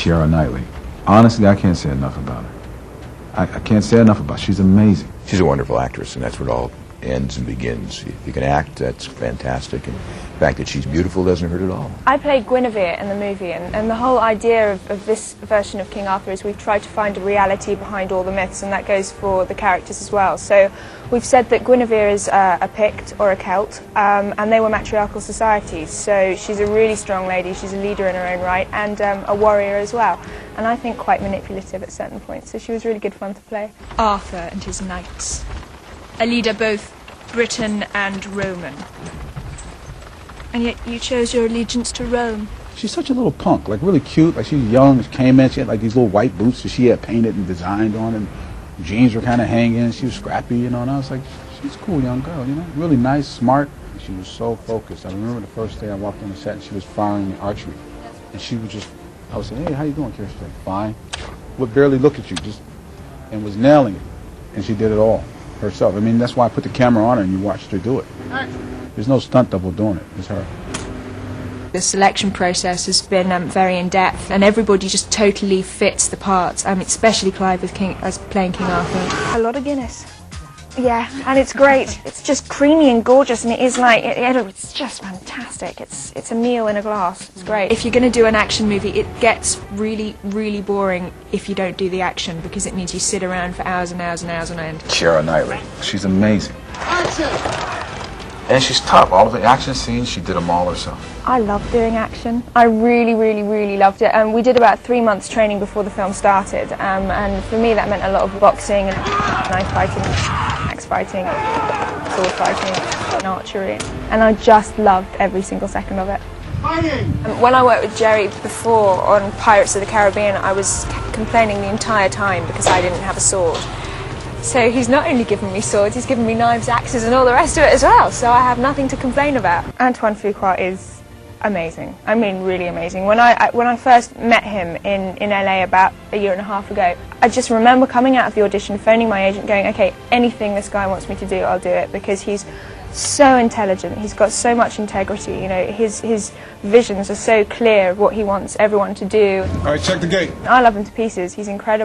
Keira Knightley. Honestly, I can't say enough about her. I can't say enough about her. She's amazing. She's a wonderful actress, and that's what all ends and begins. If you can act, that's fantastic, and the fact that she's beautiful doesn't hurt at all. I played Guinevere in the movie, and the whole idea of this version of King Arthur is we've tried to find a reality behind all the myths, and that goes for the characters as well. So we've said that Guinevere is a Pict or a Celt, and they were matriarchal societies, so she's a really strong lady, she's a leader in her own right, and a warrior as well, and I think quite manipulative at certain points, so she was really good fun to play. Arthur and his knights. A leader both Briton and Roman. And yet you chose your allegiance to Rome. She's such a little punk, like really cute, like she's young, she came in, she had like these little white boots that she had painted and designed on, and jeans were kind of hanging, she was scrappy, you know, and I was like, she's a cool young girl, you know, really nice, smart, and she was so focused. I remember the first day I walked on the set and she was firing the archery, and she was just, I was saying, hey, how you doing, Keira? She's like, fine. Would barely look at you, just, and was nailing it, and she did it all herself. I mean, that's why I put the camera on her and you watched her do it. There's no stunt double doing it, it's her. The selection process has been very in-depth, and everybody just totally fits the part, especially Clive with playing King Arthur. A lot of Guinness. Yeah, and it's great. It's just creamy and gorgeous, and it is like, it's just fantastic. It's a meal in a glass. It's great. If you're going to do an action movie, it gets really, really boring if you don't do the action, because it means you sit around for hours and hours and hours on end. Keira Knightley. She's amazing. Action! And she's tough. All of the action scenes, she did them all herself. I love doing action. I really, really, really loved it. We did about 3 months training before the film started, and for me that meant a lot of boxing and knife fighting, axe fighting, sword fighting, and archery. And I just loved every single second of it. Fighting! When I worked with Jerry before on Pirates of the Caribbean, I was complaining the entire time because I didn't have a sword. So he's not only given me swords, he's given me knives, axes and all the rest of it as well, so I have nothing to complain about. Antoine Fuqua is amazing. I mean, really amazing. When I first met him in LA about a year and a half ago, I just remember coming out of the audition, phoning my agent, going, okay, anything this guy wants me to do, I'll do it, because he's so intelligent, he's got so much integrity, you know, his visions are so clear of what he wants everyone to do. All right, check the gate. I love him to pieces, he's incredible.